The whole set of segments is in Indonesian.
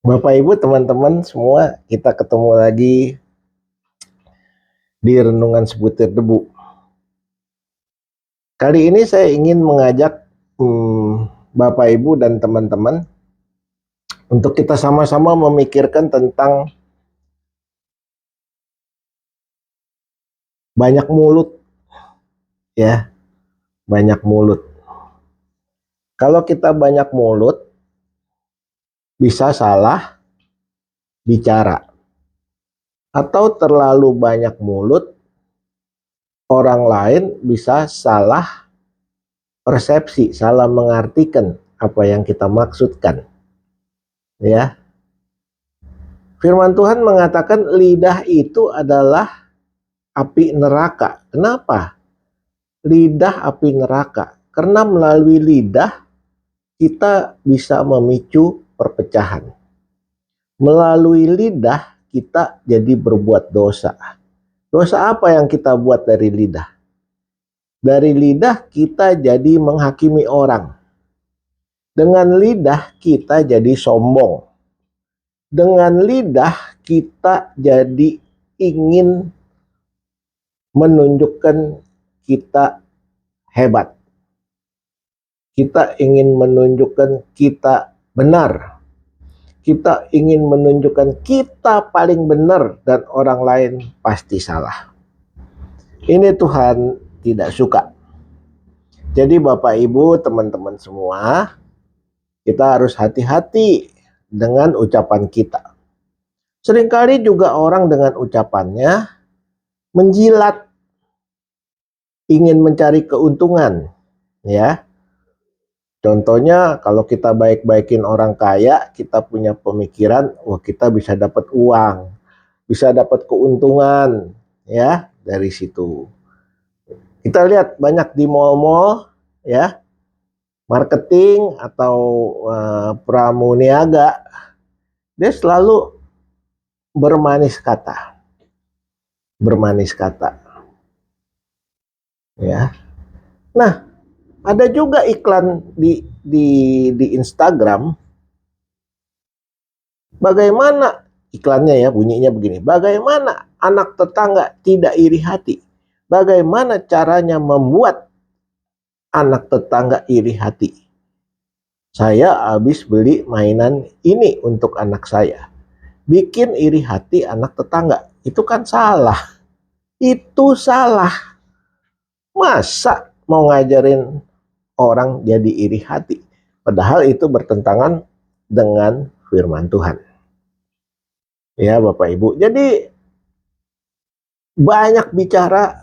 Bapak Ibu, teman-teman semua, kita ketemu lagi di Renungan Sebutir Debu. Kali ini saya ingin mengajak Bapak Ibu dan teman-teman untuk kita sama-sama memikirkan tentang banyak mulut, ya, banyak mulut. Kalau kita banyak mulut, bisa salah bicara. Atau terlalu banyak mulut, orang lain bisa salah persepsi, salah mengartikan apa yang kita maksudkan. Ya, firman Tuhan mengatakan lidah itu adalah api neraka. Kenapa? Lidah api neraka. Karena melalui lidah kita bisa memicu perpecahan. Melalui lidah kita jadi berbuat dosa. Dosa apa yang kita buat dari lidah? Dari lidah kita jadi menghakimi orang. Dengan lidah kita jadi sombong. Dengan lidah kita jadi ingin menunjukkan kita hebat. Kita ingin menunjukkan kita benar. Kita ingin menunjukkan kita paling benar dan orang lain pasti salah. Ini Tuhan tidak suka. Jadi Bapak Ibu, teman-teman semua, kita harus hati-hati dengan ucapan kita. Seringkali juga orang dengan ucapannya menjilat, ingin mencari keuntungan, ya. Contohnya kalau kita baik-baikin orang kaya, kita punya pemikiran, wah kita bisa dapat uang, bisa dapat keuntungan, ya, dari situ. Kita lihat banyak di mall-mall, ya, marketing atau pramuniaga, dia selalu bermanis kata, ya. Nah, ada juga iklan di Instagram. Bagaimana iklannya ya, bunyinya begini. Bagaimana anak tetangga tidak iri hati? Bagaimana caranya membuat anak tetangga iri hati? Saya habis beli mainan ini untuk anak saya. Bikin iri hati anak tetangga. Itu kan salah. Itu salah. Masa mau ngajarin orang jadi iri hati? Padahal itu bertentangan dengan firman Tuhan. Ya Bapak Ibu. Jadi banyak bicara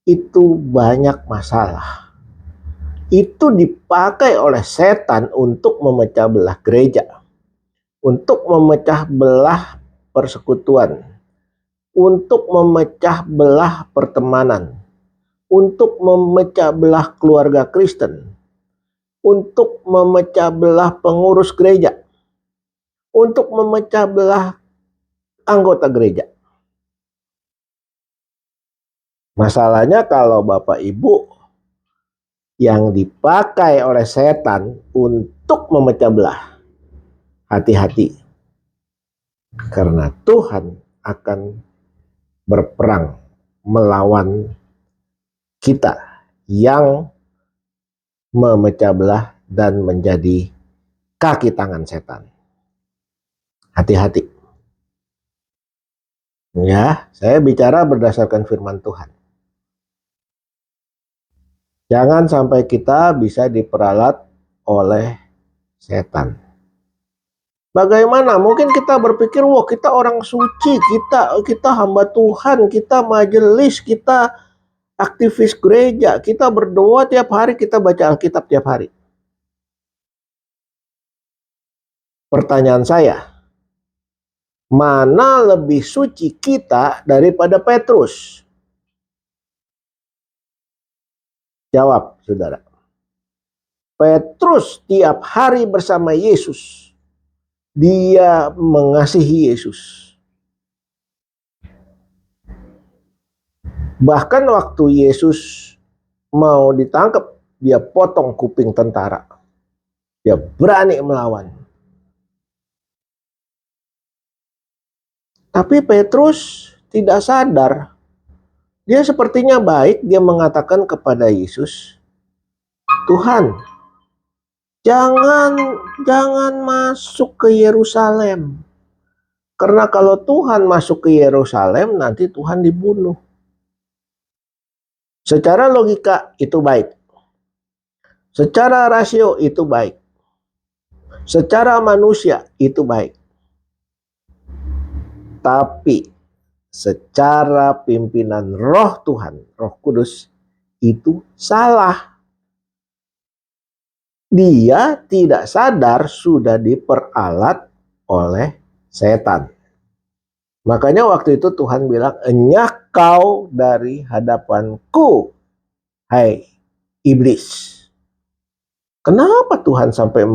itu banyak masalah. Itu dipakai oleh setan untuk memecah belah gereja. Untuk memecah belah persekutuan. Untuk memecah belah pertemanan. Untuk memecah belah keluarga Kristen. Untuk memecah belah pengurus gereja. Untuk memecah belah anggota gereja. Masalahnya kalau Bapak Ibu yang dipakai oleh setan untuk memecah belah, hati-hati. Karena Tuhan akan berperang melawan kita yang memecah belah dan menjadi kaki tangan setan. Hati-hati. Ya, saya bicara berdasarkan firman Tuhan. Jangan sampai kita bisa diperalat oleh setan. Bagaimana? Mungkin kita berpikir, wah kita orang suci, kita hamba Tuhan, kita majelis, kita aktivis gereja, kita berdoa tiap hari, kita baca Alkitab tiap hari. Pertanyaan saya, mana lebih suci kita daripada Petrus? Jawab, saudara. Petrus tiap hari bersama Yesus. Dia mengasihi Yesus. Bahkan waktu Yesus mau ditangkap, dia potong kuping tentara. Dia berani melawan. Tapi Petrus tidak sadar. Dia sepertinya baik, dia mengatakan kepada Yesus, Tuhan, jangan masuk ke Yerusalem. Karena kalau Tuhan masuk ke Yerusalem, nanti Tuhan dibunuh. Secara logika itu baik. Secara rasio itu baik. Secara manusia itu baik. Tapi secara pimpinan Roh Tuhan, Roh Kudus, itu salah. Dia tidak sadar sudah diperalat oleh setan. Makanya waktu itu Tuhan bilang, enyah kau dari hadapanku, hai iblis. Kenapa Tuhan sampai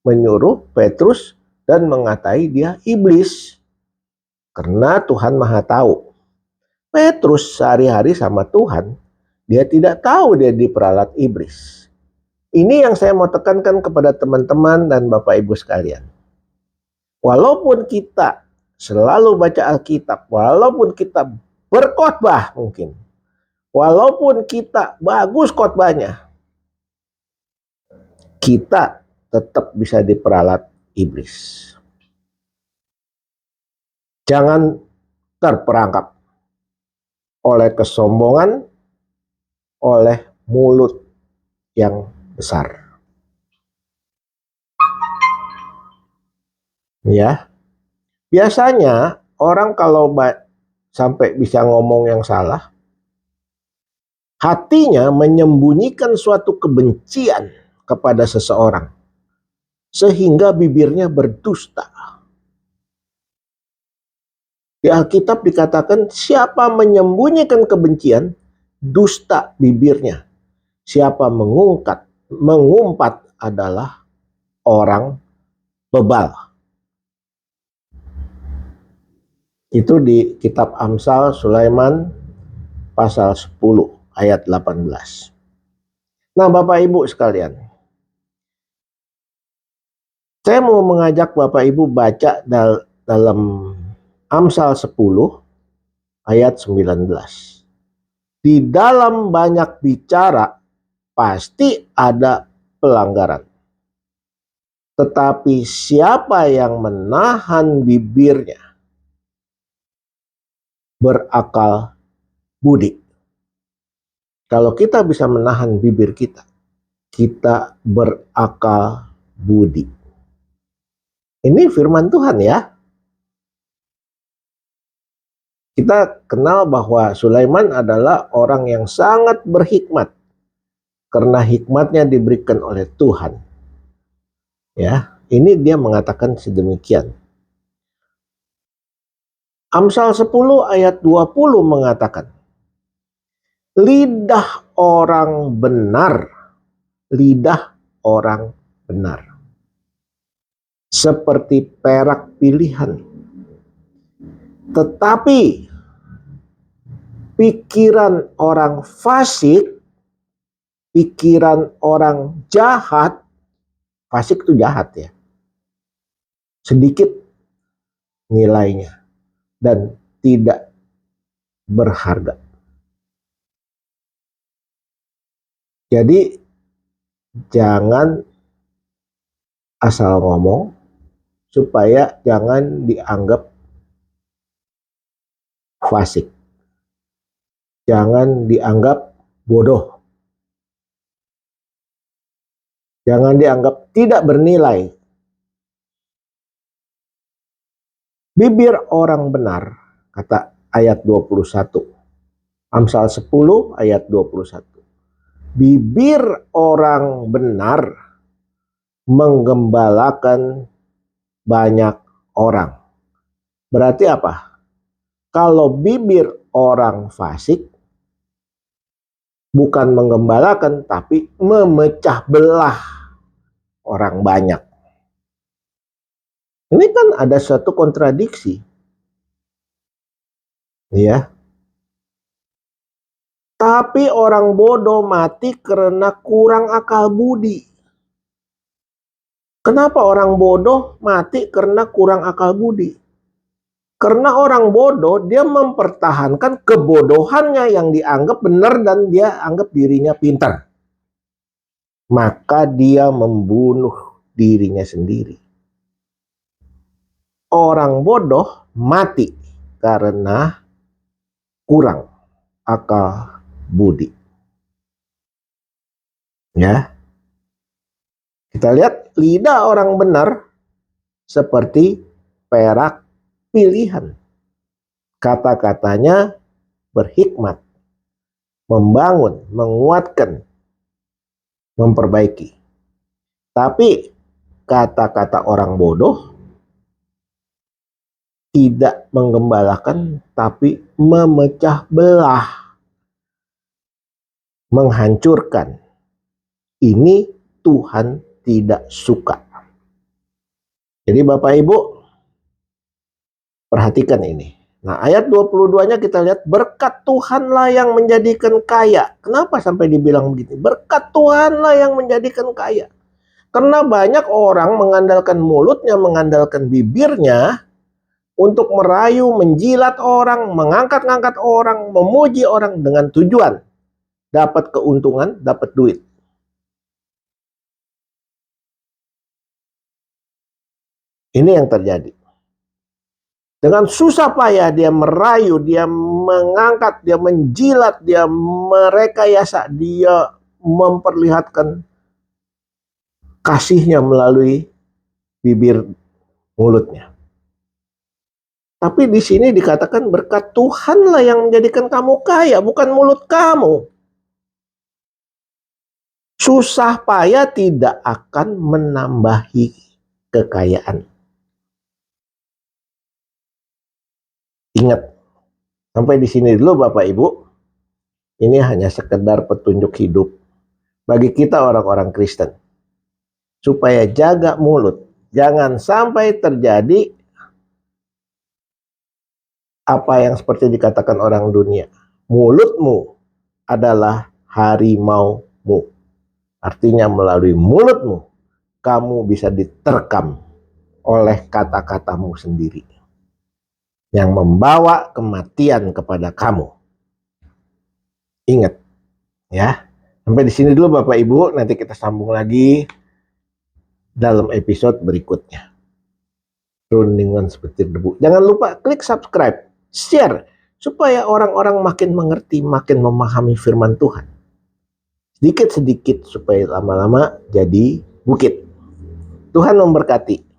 menyuruh Petrus dan mengatai dia iblis? Karena Tuhan Maha tahu. Petrus sehari-hari sama Tuhan, dia tidak tahu dia diperalat iblis. Ini yang saya mau tekankan kepada teman-teman dan Bapak Ibu sekalian. Walaupun kita selalu baca Alkitab, walaupun kita berkhotbah mungkin, walaupun kita bagus khotbahnya, kita tetap bisa diperalat iblis. Jangan terperangkap oleh kesombongan, oleh mulut yang besar. Ya, biasanya orang kalau sampai bisa ngomong yang salah, hatinya menyembunyikan suatu kebencian kepada seseorang, sehingga bibirnya berdusta. Di Alkitab dikatakan, siapa menyembunyikan kebencian, dusta bibirnya. Siapa mengumpat adalah orang bebal. Itu di kitab Amsal Sulaiman pasal 10 ayat 18. Nah, Bapak Ibu sekalian, saya mau mengajak Bapak Ibu baca dalam Amsal 10 ayat 19. Di dalam banyak bicara pasti ada pelanggaran. Tetapi siapa yang menahan bibirnya berakal budi. Kalau kita bisa menahan bibir kita, kita berakal budi. Ini firman Tuhan ya. Kita kenal bahwa Sulaiman adalah orang yang sangat berhikmat. Karena hikmatnya diberikan oleh Tuhan. Ya, ini dia mengatakan sedemikian. Amsal 10 ayat 20 mengatakan, lidah orang benar, seperti perak pilihan. Tetapi pikiran orang fasik, pikiran orang jahat, fasik itu jahat ya, sedikit nilainya dan tidak berharga. Jadi jangan asal ngomong supaya jangan dianggap fasik. Jangan dianggap bodoh. Jangan dianggap tidak bernilai. Bibir orang benar, kata ayat 21. Amsal 10 ayat 21. Bibir orang benar menggembalakan banyak orang. Berarti apa? Kalau bibir orang fasik bukan menggembalakan tapi memecah belah orang banyak. Ini kan ada suatu kontradiksi. Ya. Tapi orang bodoh mati karena kurang akal budi. Kenapa orang bodoh mati karena kurang akal budi? Karena orang bodoh, dia mempertahankan kebodohannya yang dianggap benar dan dia anggap dirinya pintar. Maka dia membunuh dirinya sendiri. Orang bodoh mati karena kurang akal budi. Ya. Kita lihat lidah orang benar seperti perak pilihan. Kata-katanya berhikmat, membangun, menguatkan, memperbaiki. Tapi kata-kata orang bodoh tidak menggembalakan, tapi memecah belah, menghancurkan. Ini Tuhan tidak suka. Jadi Bapak Ibu, perhatikan ini. Nah, ayat 22-nya kita lihat, berkat Tuhanlah yang menjadikan kaya. Kenapa sampai dibilang begitu? Berkat Tuhanlah yang menjadikan kaya. Karena banyak orang mengandalkan mulutnya, mengandalkan bibirnya untuk merayu, menjilat orang, mengangkat-ngangkat orang, memuji orang dengan tujuan dapat keuntungan, dapat duit. Ini yang terjadi. Dengan susah payah dia merayu, dia mengangkat, dia menjilat, dia merekayasa, dia memperlihatkan kasihnya melalui bibir mulutnya. Tapi di sini dikatakan berkat Tuhanlah yang menjadikan kamu kaya, bukan mulut kamu. Susah payah tidak akan menambahi kekayaan. Ingat, sampai di sini dulu Bapak Ibu. Ini hanya sekedar petunjuk hidup bagi kita orang-orang Kristen. Supaya jaga mulut. Jangan sampai terjadi apa yang seperti dikatakan orang dunia. Mulutmu adalah harimaumu. Artinya melalui mulutmu, kamu bisa diterkam oleh kata-katamu sendiri. Yang membawa kematian kepada kamu. Ingat, ya. Sampai di sini dulu Bapak Ibu, nanti kita sambung lagi dalam episode berikutnya. Rundingan seperti debu. Jangan lupa klik subscribe, share, supaya orang-orang makin mengerti, makin memahami firman Tuhan. Sedikit-sedikit supaya lama-lama jadi bukit. Tuhan memberkati.